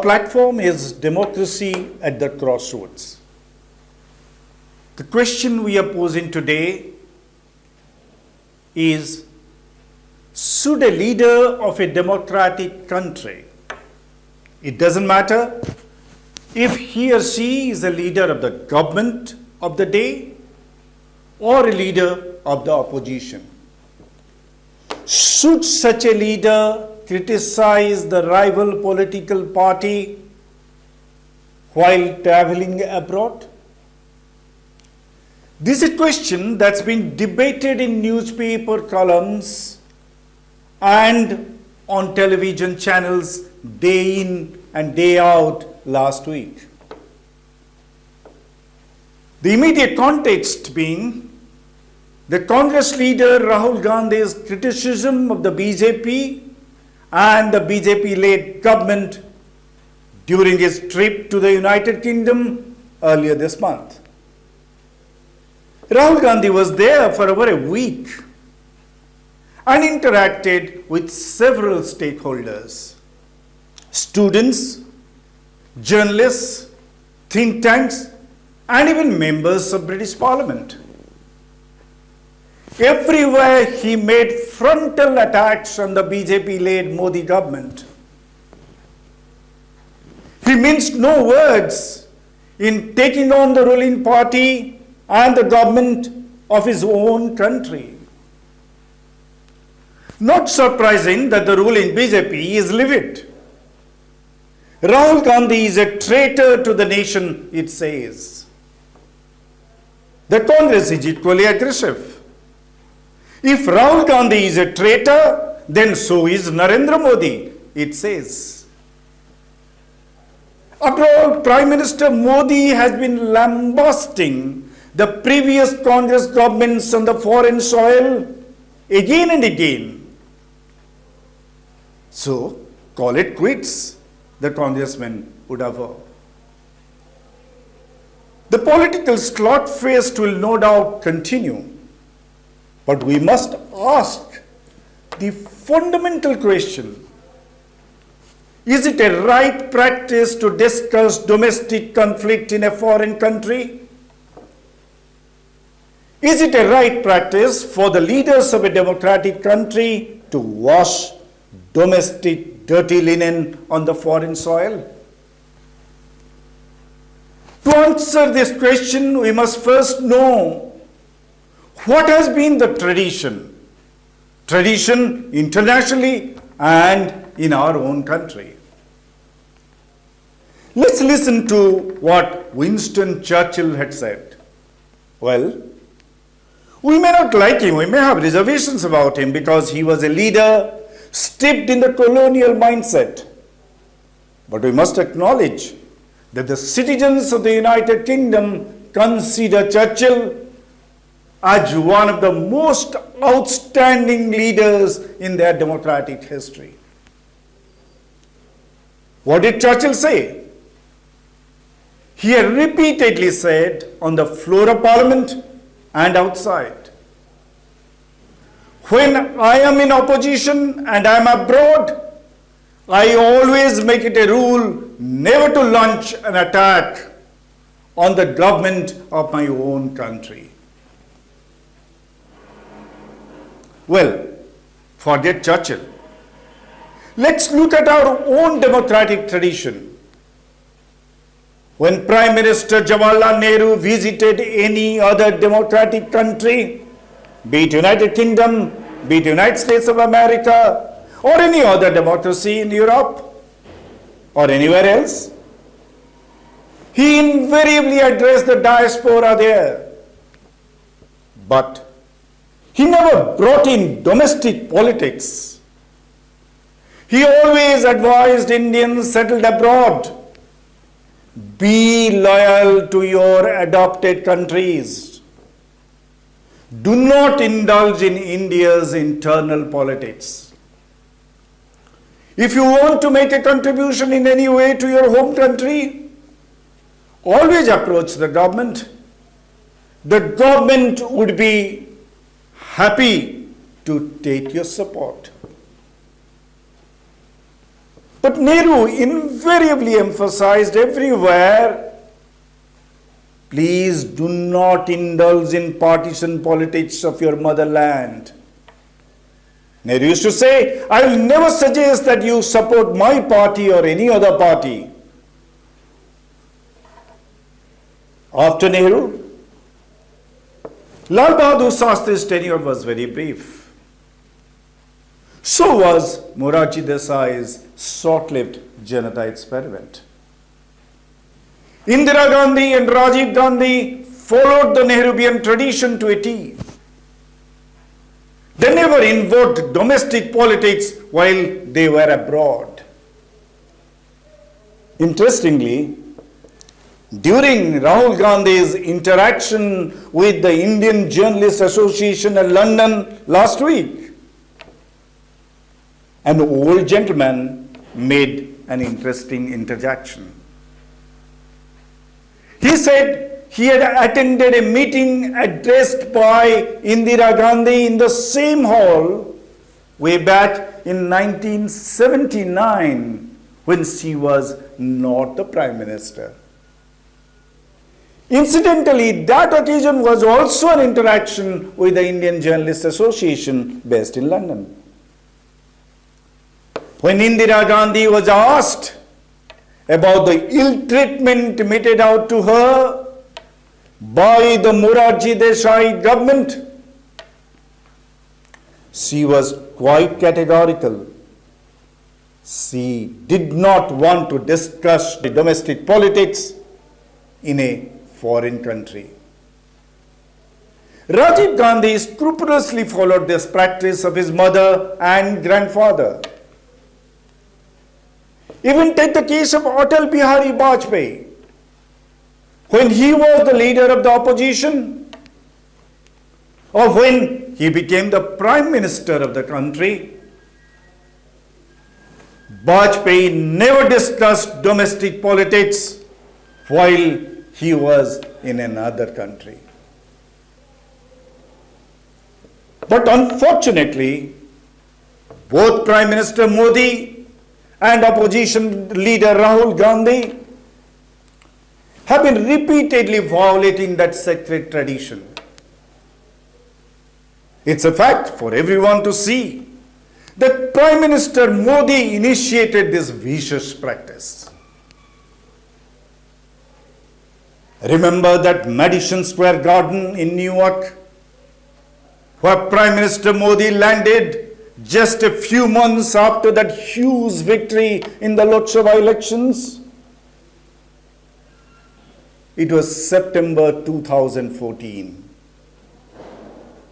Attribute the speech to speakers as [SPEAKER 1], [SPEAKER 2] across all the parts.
[SPEAKER 1] platform is democracy at the crossroads. The question we are posing today is, should a leader of a democratic country, it doesn't matter if he or she is a leader of the government of the day or a leader of the opposition, should such a leader criticize the rival political party while traveling abroad? This is a question that's been debated in newspaper columns and on television channels day in and day out last week. The immediate context being the Congress leader Rahul Gandhi's criticism of the BJP and the BJP-led government during his trip to the United Kingdom earlier this month. Rahul Gandhi was there for over a week and interacted with several stakeholders, students, journalists, think tanks, and even members of British Parliament. Everywhere he made frontal attacks on the BJP-led Modi government. He minced no words in taking on the ruling party and the government of his own country. Not surprising that the ruling BJP is livid. Rahul Gandhi is a traitor to the nation, it says. The Congress is equally aggressive. If Rahul Gandhi is a traitor, then so is Narendra Modi, it says. After all, Prime Minister Modi has been lambasting the previous Congress governments on the foreign soil again and again. So, call it quits, the congressman would have vowed. The political slugfest will no doubt continue, but we must ask the fundamental question: is it a right practice to discuss domestic conflict in a foreign country? Is it a right practice for the leaders of a democratic country to wash domestic dirty linen on the foreign soil? To answer this question, we must first know what has been the tradition internationally and in our own country. Let's listen to what Winston Churchill had said. Well, we may not like him, we may have reservations about him because he was a leader steeped in the colonial mindset. But we must acknowledge that the citizens of the United Kingdom consider Churchill as one of the most outstanding leaders in their democratic history. What did Churchill say? He had repeatedly said on the floor of Parliament and outside, when I am in opposition and I am abroad, I always make it a rule never to launch an attack on the government of my own country. Well, forget Churchill. Let's look at our own democratic tradition. When Prime Minister Jawaharlal Nehru visited any other democratic country, be it United Kingdom, be it United States of America, or any other democracy in Europe, or anywhere else, he invariably addressed the diaspora there. But he never brought in domestic politics. He always advised Indians settled abroad, be loyal to your adopted countries. Do not indulge in India's internal politics. If you want to make a contribution in any way to your home country, always approach the government. The government would be happy to take your support. But Nehru invariably emphasized everywhere, please do not indulge in partisan politics of your motherland. Nehru used to say, I will never suggest that you support my party or any other party. After Nehru, Lal Bahadur Shastri's tenure was very brief. So was Morarji Desai's short-lived Janata experiment. Indira Gandhi and Rajiv Gandhi followed the Nehruvian tradition to a T. They never invoked domestic politics while they were abroad. Interestingly, during Rahul Gandhi's interaction with the Indian Journalist Association in London last week, an old gentleman made an interesting interjection. He said he had attended a meeting addressed by Indira Gandhi in the same hall way back in 1979 when she was not the Prime Minister. Incidentally, that occasion was also an interaction with the Indian Journalist Association based in London. When Indira Gandhi was asked about the ill treatment meted out to her by the Morarji Desai government, she was quite categorical. She did not want to discuss the domestic politics in a foreign country. Rajiv Gandhi scrupulously followed this practice of his mother and grandfather. Even take the case of Atal Bihari Vajpayee. When he was the leader of the opposition, or when he became the Prime Minister of the country, Vajpayee never discussed domestic politics while he was in another country. But unfortunately, both Prime Minister Modi and opposition leader Rahul Gandhi have been repeatedly violating that sacred tradition. It's a fact for everyone to see that Prime Minister Modi initiated this vicious practice. Remember that Madison Square Garden in New York, where Prime Minister Modi landed just a few months after that huge victory in the Lok Sabha elections? It was September 2014.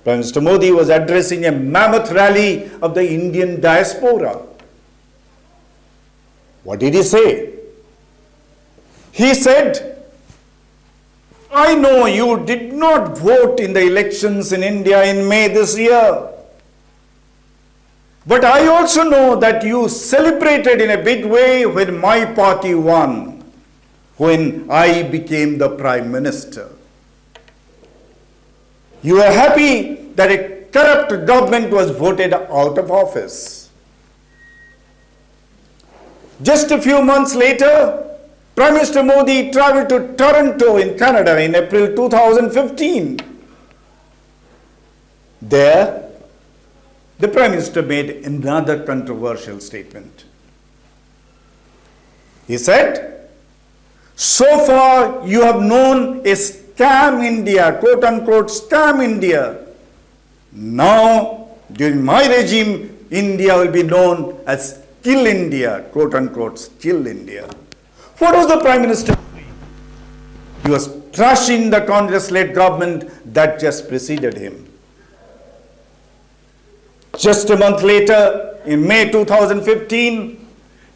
[SPEAKER 1] Prime Minister Modi was addressing a mammoth rally of the Indian diaspora. What did he say? He said, I know you did not vote in the elections in India in May this year. But I also know that you celebrated in a big way when my party won, when I became the Prime Minister. You are happy that a corrupt government was voted out of office. Just a few months later, Prime Minister Modi traveled to Toronto in Canada in April 2015. There, the Prime Minister made another controversial statement. He said, so far you have known a scam India, quote unquote scam India. Now, during my regime, India will be known as Kill India, quote unquote Kill India. What was the Prime Minister doing? He was trashing the Congress-led government that just preceded him. Just a month later, in May 2015,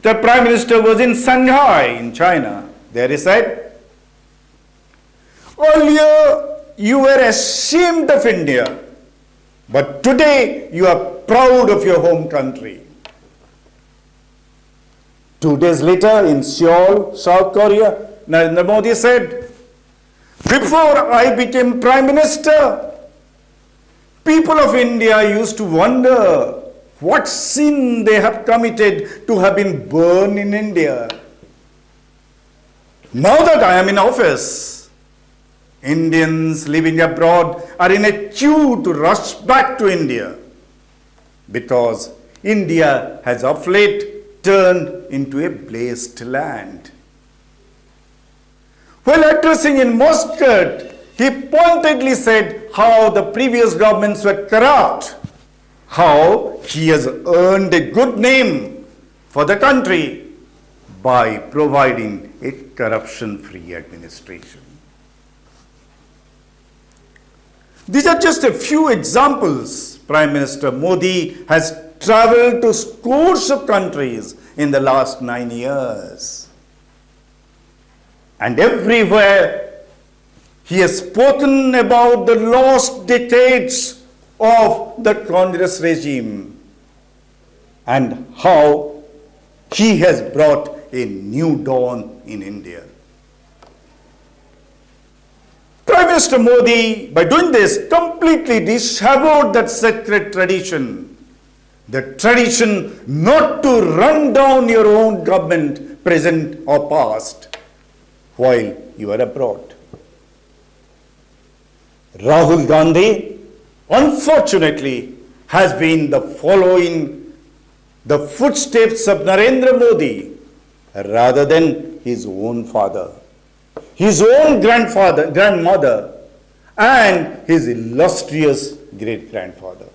[SPEAKER 1] the Prime Minister was in Shanghai in China. There he said, earlier you were ashamed of India, but today you are proud of your home country. 2 days later in Seoul, South Korea, Narendra Modi said, before I became Prime Minister, people of India used to wonder what sin they have committed to have been born in India. Now that I am in office, Indians living abroad are in a queue to rush back to India because India has of late turned into a blessed land. While addressing in Muscat, he pointedly said how the previous governments were corrupt, how he has earned a good name for the country by providing a corruption-free administration. These are just a few examples. Prime Minister Modi has traveled to scores of countries in the last 9 years. And everywhere he has spoken about the lost decades of the Congress regime and how he has brought a new dawn in India. Prime Minister Modi, by doing this, completely disavowed that sacred tradition, the tradition not to run down your own government, present or past, while you are abroad. Rahul Gandhi, unfortunately, has been following the footsteps of Narendra Modi rather than his own father, his own grandmother, and his illustrious great-grandfather.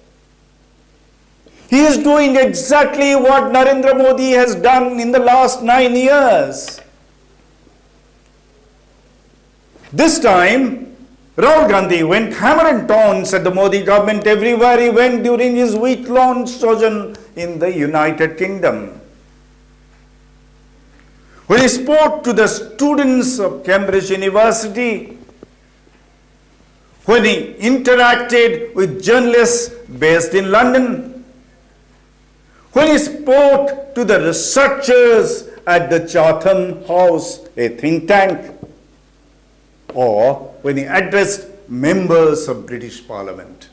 [SPEAKER 1] He is doing exactly what Narendra Modi has done in the last 9 years. This time, Rahul Gandhi went hammer and tongs at the Modi government everywhere he went during his week-long sojourn in the United Kingdom. When he spoke to the students of Cambridge University, when he interacted with journalists based in London, when he spoke to the researchers at the Chatham House, a think tank, or when he addressed members of British Parliament.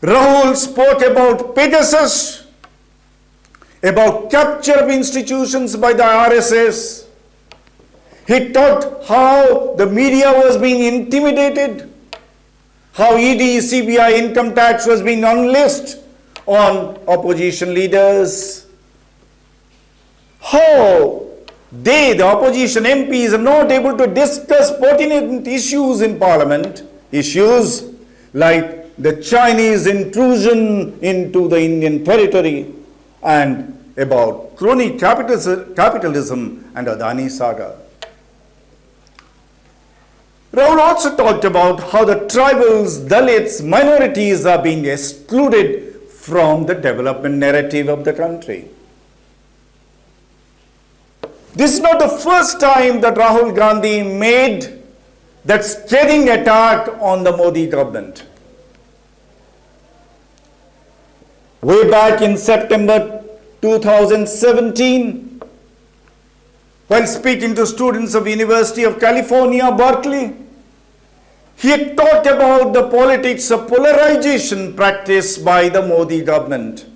[SPEAKER 1] Rahul spoke about Pegasus, about capture of institutions by the RSS. He talked how the media was being intimidated, how ED, CBI, income tax was being unleashed on opposition leaders, how they, the opposition MPs, are not able to discuss pertinent issues in Parliament, issues like the Chinese intrusion into the Indian territory and about crony capitalism and Adani saga. Rahul also talked about how the tribals, Dalits, minorities are being excluded from the development narrative of the country. This is not the first time that Rahul Gandhi made that scathing attack on the Modi government. Way back in September 2017, while speaking to students of University of California, Berkeley, he had talked about the politics of polarization practiced by the Modi government.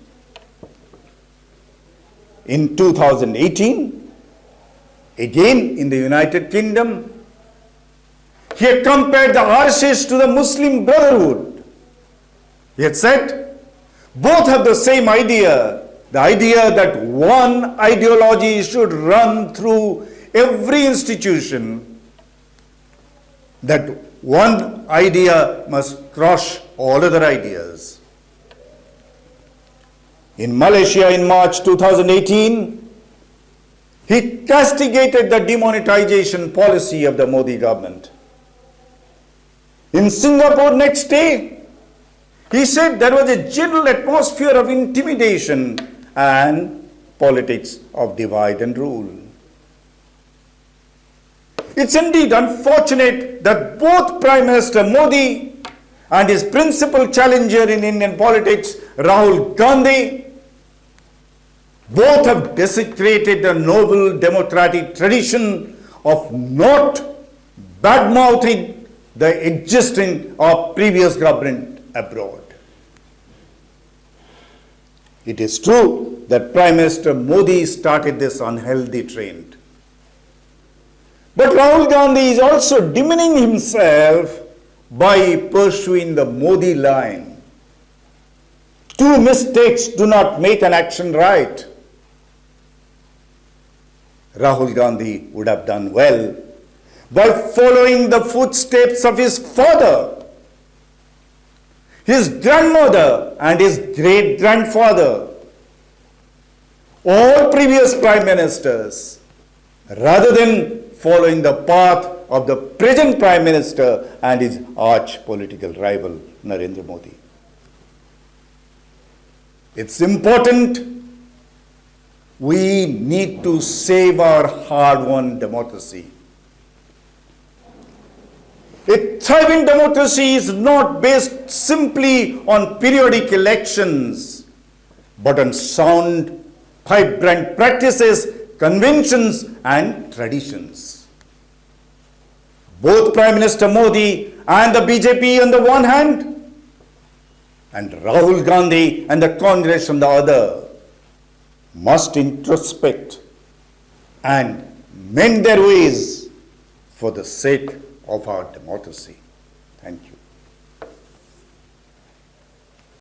[SPEAKER 1] In 2018, again in the United Kingdom, he had compared the RSS to the Muslim Brotherhood. He had said, both have the same idea, the idea that one ideology should run through every institution, that one idea must crush all other ideas. In Malaysia in March 2018, he castigated the demonetization policy of the Modi government. In Singapore next day, he said there was a general atmosphere of intimidation and politics of divide and rule. It's indeed unfortunate that both Prime Minister Modi and his principal challenger in Indian politics, Rahul Gandhi, both have desecrated the noble democratic tradition of not bad-mouthing the existing or previous government abroad. It is true that Prime Minister Modi started this unhealthy trend. But Rahul Gandhi is also demeaning himself by pursuing the Modi line. Two mistakes do not make an action right. Rahul Gandhi would have done well by following the footsteps of his father, his grandmother, and his great-grandfather, all previous prime ministers, rather than following the path of the present prime minister and his arch political rival, Narendra Modi. It's important. We need to save our hard-won democracy. A thriving democracy is not based simply on periodic elections, but on sound, vibrant practices, conventions, and traditions. Both Prime Minister Modi and the BJP on the one hand, and Rahul Gandhi and the Congress on the other, must introspect and mend their ways for the sake of our democracy. Thank you.